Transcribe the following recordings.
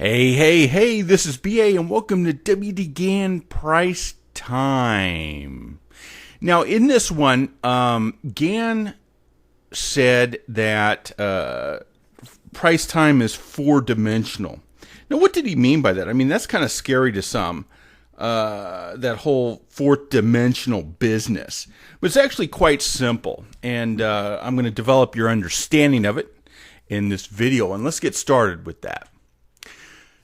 Hey, this is BA and welcome to WD Gann Price Time. Now, in this one, Gann said that price time is four-dimensional. Now, what did he mean by that? I mean, that's kind of scary to some, that whole fourth-dimensional business. But it's actually quite simple, and I'm going to develop your understanding of it in this video, and let's get started with that.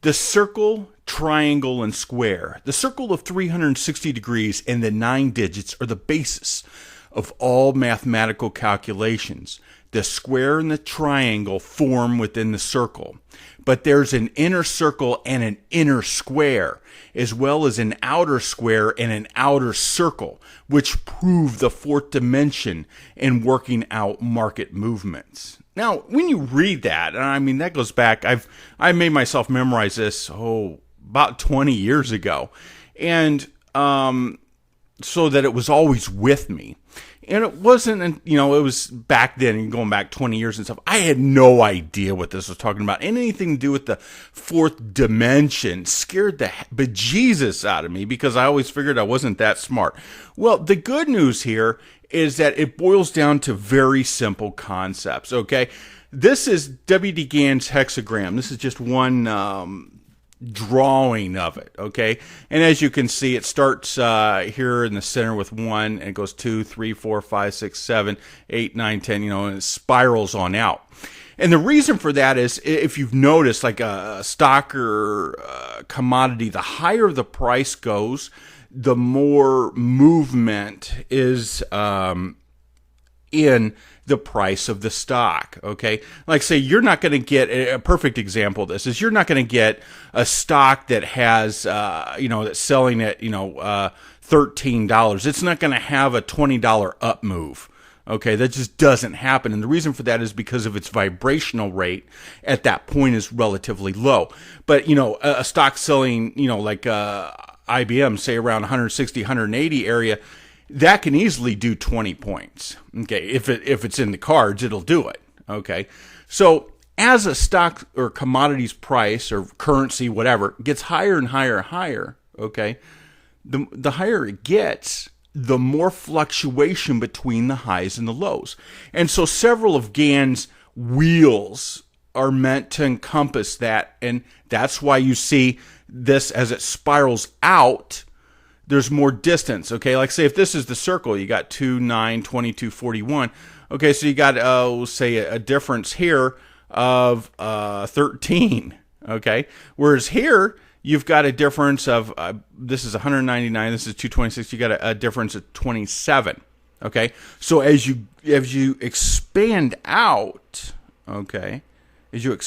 The circle, triangle, and square. The circle of 360 degrees and the 9 digits are the basis of all mathematical calculations. The square and the triangle form within the circle. But there's an inner circle and an inner square, as well as an outer square and an outer circle, which prove the fourth dimension in working out market movements. Now, when you read that, and I mean, that goes back, I made myself memorize this, about 20 years ago. And so that it was always with me. And it wasn't, it was back then, going back 20 years and stuff. I had no idea what this was talking about. And anything to do with the fourth dimension scared the bejesus out of me because I always figured I wasn't that smart. Well, the good news here is that it boils down to very simple concepts, okay? This is WD Gann's hexagram. This is just one drawing of it, okay? And as you can see, it starts here in the center with 1, and it goes 2, 3, 4, 5, 6, 7, 8, 9, 10, and it spirals on out. And the reason for that is, if you've noticed, like a stock or commodity, the higher the price goes, the more movement is in the price of the stock, okay? Like, say, you're not going to get, a perfect example of this is you're not going to get a stock that has, that's selling at, $13. It's not going to have a $20 up move. Okay, that just doesn't happen. And the reason for that is because of its vibrational rate at that point is relatively low. But, a stock selling, like IBM, say around 160, 180 area, that can easily do 20 points. Okay, if it's in the cards, it'll do it. Okay, so as a stock or commodities price or currency, whatever, gets higher and higher and higher, okay, the higher it gets, the more fluctuation between the highs and the lows. And so several of Gann's wheels are meant to encompass that, and that's why you see this as it spirals out, there's more distance, okay? Like, say, if this is the circle, you got 2, 9, 22, 41. Okay, so you got, say, a difference here of 13, okay? Whereas here, you've got a difference of, this is 199, this is 226, you got a difference of 27, okay? So as you expand out, okay, you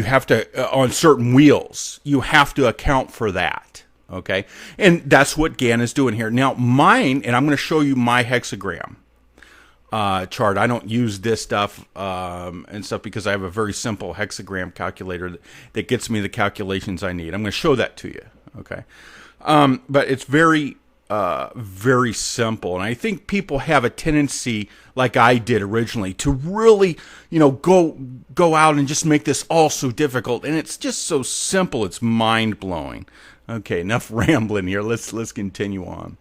have to, on certain wheels, you have to account for that, okay? And that's what Gann is doing here. Now, mine, and I'm going to show you my hexagram chart. I don't use this stuff and stuff because I have a very simple hexagram calculator that gets me the calculations I need. I'm going to show that to you, okay? But it's very simple. And I think people have a tendency, like I did originally, to really, go out and just make this all so difficult. And it's just so simple. It's mind-blowing. Okay, enough rambling here. Let's continue on.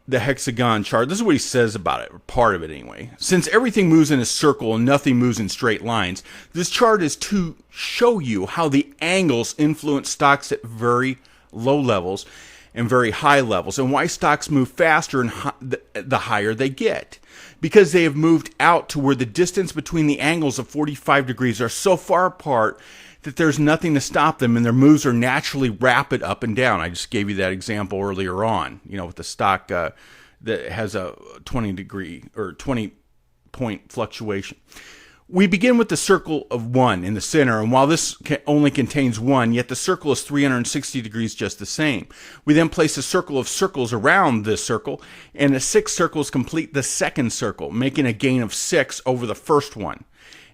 The hexagon chart. This is what he says about it, or part of it anyway. Since everything moves in a circle and nothing moves in straight lines, this chart is to show you how the angles influence stocks at very low levels and very high levels, and why stocks move faster and the higher they get. Because they have moved out to where the distance between the angles of 45 degrees are so far apart that there's nothing to stop them, and their moves are naturally rapid up and down. I just gave you that example earlier on, with the stock that has a 20 point fluctuation. We begin with the circle of 1 in the center, and while this only contains 1, yet the circle is 360 degrees just the same. We then place a circle of circles around this circle, and the 6 circles complete the second circle, making a gain of 6 over the first one,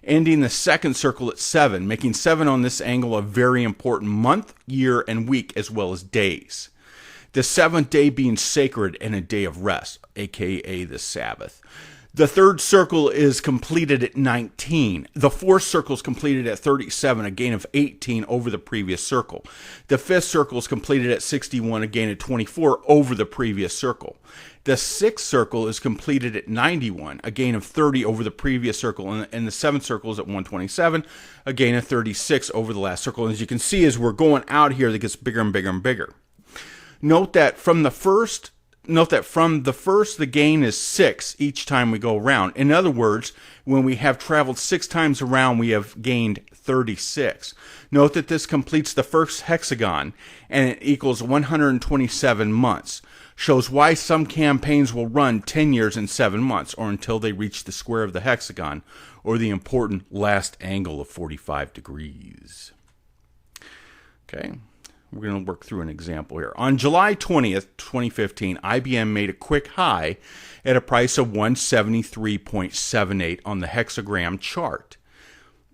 ending the second circle at 7, making 7 on this angle a very important month, year, and week, as well as days. The 7th day being sacred and a day of rest, aka the Sabbath. The third circle is completed at 19. The fourth circle is completed at 37, a gain of 18 over the previous circle. The fifth circle is completed at 61, a gain of 24 over the previous circle. The sixth circle is completed at 91, a gain of 30 over the previous circle. And the seventh circle is at 127, a gain of 36 over the last circle. And as you can see, as we're going out here, that gets bigger and bigger and bigger. Note that from the first, the gain is 6 each time we go around. In other words, when we have traveled 6 times around, we have gained 36. Note that this completes the first hexagon, and it equals 127 months. Shows why some campaigns will run 10 years and 7 months, or until they reach the square of the hexagon, or the important last angle of 45 degrees. Okay. We're going to work through an example here. On July 20th, 2015, IBM made a quick high at a price of 173.78 on the hexagram chart.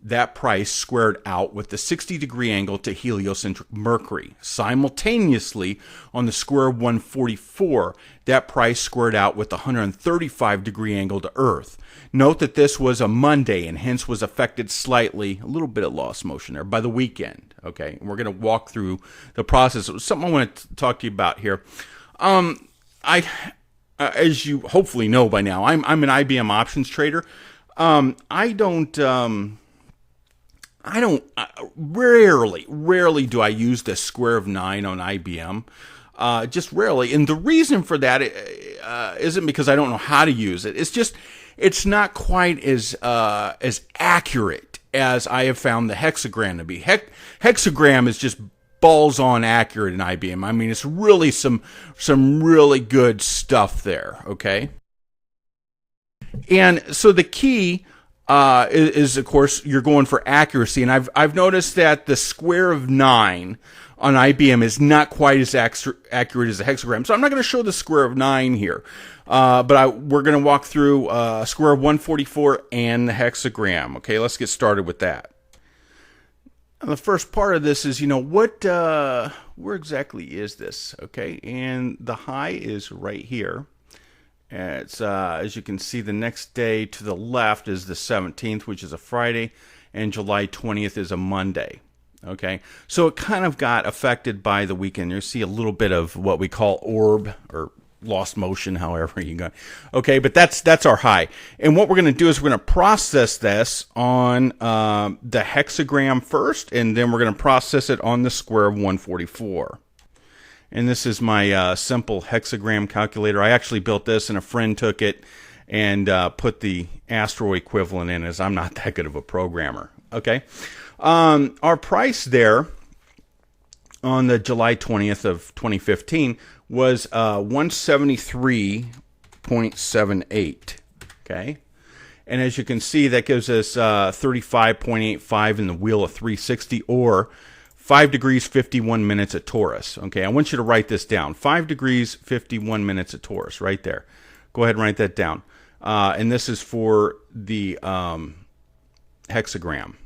That price squared out with the 60-degree angle to heliocentric Mercury. Simultaneously, on the square of 144, that price squared out with the 135-degree angle to Earth. Note that this was a Monday and hence was affected slightly, a little bit of lost motion there, by the weekend. Okay, and we're going to walk through the process. It was something I want to talk to you about here. As you hopefully know by now, I'm an IBM options trader. Rarely do I use the square of 9 on IBM. Just rarely. And the reason for that isn't because I don't know how to use it. It's just, it's not quite as accurate as I have found the hexagram to be. Hexagram is just balls on accurate in IBM. I mean, it's really some really good stuff there, okay? And so the key is of course you're going for accuracy, and I've noticed that the square of 9 on IBM is not quite as accurate as a hexagram. So I'm not going to show the square of 9 here, but we're going to walk through square of 144 and the hexagram. Okay, let's get started with that. And the first part of this is, where exactly is this? Okay, and the high is right here. It's as you can see, the next day to the left is the 17th, which is a Friday, and July 20th is a Monday. Okay, so it kind of got affected by the weekend. You see a little bit of what we call orb or lost motion, however you go. Okay, but that's our high. And what we're going to do is we're going to process this on the hexagram first, and then we're going to process it on the square of 144. And this is my simple hexagram calculator. I actually built this, and a friend took it and put the Astro equivalent in, as I'm not that good of a programmer. Okay. Our price there on the July 20th of 2015 was 173.78. Okay. And as you can see, that gives us 35.85 in the wheel of 360, or 5 degrees 51 minutes at Taurus. Okay, I want you to write this down. 5 degrees 51 minutes at Taurus, right there. Go ahead and write that down. And this is for the hexagram.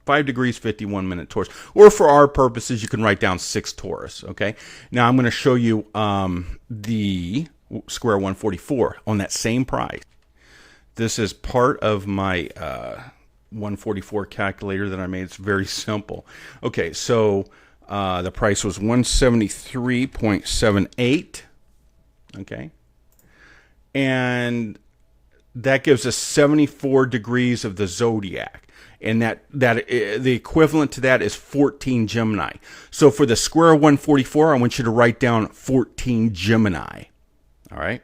5 degrees 51 minute Taurus. Or for our purposes, you can write down 6 Taurus. Okay. Now I'm going to show you the square 144 on that same price. This is part of my 144 calculator that I made. It's very simple. Okay, so the price was 173.78. Okay, and that gives us 74 degrees of the zodiac, and that the equivalent to that is 14 Gemini. So for the square of 144, I want you to write down 14 Gemini. All right.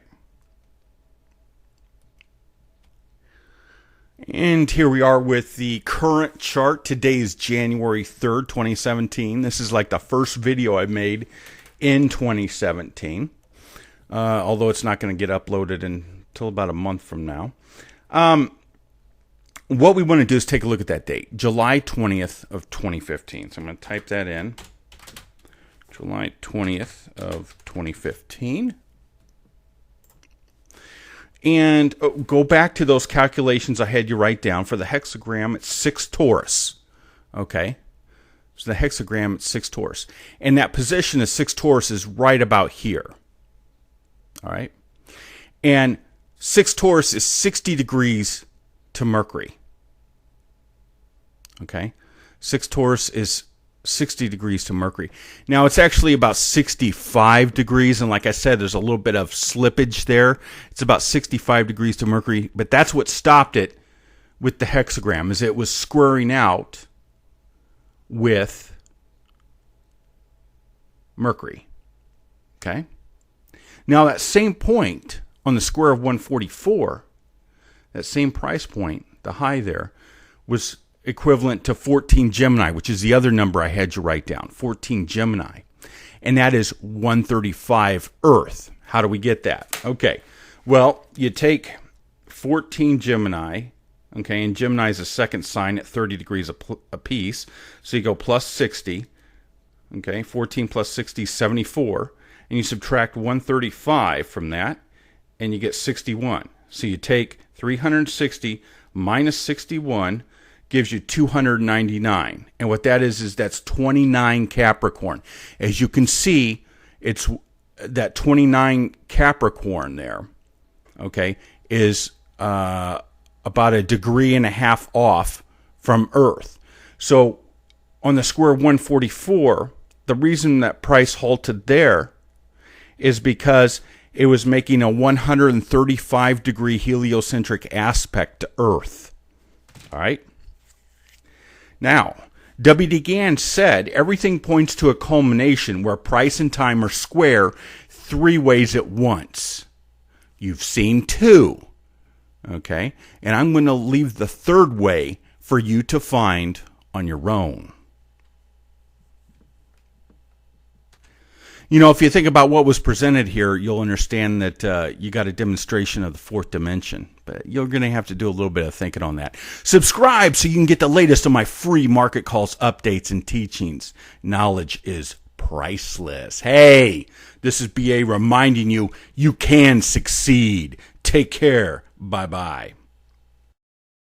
And here we are with the current chart. Today is January 3rd, 2017. This is like the first video I made in 2017. Although it's not going to get uploaded until about a month from now. What we want to do is take a look at that date. July 20th of 2015. So I'm going to type that in. July 20th of 2015. And go back to those calculations I had you write down. For the hexagram, it's 6 Taurus. Okay? So the hexagram, it's 6 Taurus. And that position of 6 Taurus is right about here. All right? And 6 Taurus is 60 degrees to Mercury. Okay? 6 Taurus is 60 degrees to Mercury. Now, it's actually about 65 degrees, and like I said, there's a little bit of slippage there. It's about 65 degrees to Mercury, but that's what stopped it with the hexagram, is it was squaring out with Mercury. Okay? Now, that same point on the square of 144, that same price point, the high there, was equivalent to 14 Gemini, which is the other number I had you write down, 14 Gemini. And that is 135 Earth. How do we get that? Okay, well, you take 14 Gemini, okay, and Gemini is a second sign at 30 degrees a piece, so you go plus 60, okay, 14 plus 60 is 74, and you subtract 135 from that, and you get 61. So you take 360 minus 61, gives you 299. And what that is that's 29 Capricorn. As you can see, it's that 29 Capricorn there, okay, is about 1.5 degrees off from Earth. So on the square of 144, the reason that price halted there is because it was making a 135 degree heliocentric aspect to Earth. All right? Now, W.D. Gann said everything points to a culmination where price and time are square 3 ways at once. You've seen 2. Okay? And I'm going to leave the 3rd way for you to find on your own. You know, if you think about what was presented here, you'll understand that you got a demonstration of the 4th dimension. But you're going to have to do a little bit of thinking on that. Subscribe so you can get the latest of my free market calls, updates, and teachings. Knowledge is priceless. Hey, this is BA reminding you, you can succeed. Take care. Bye-bye.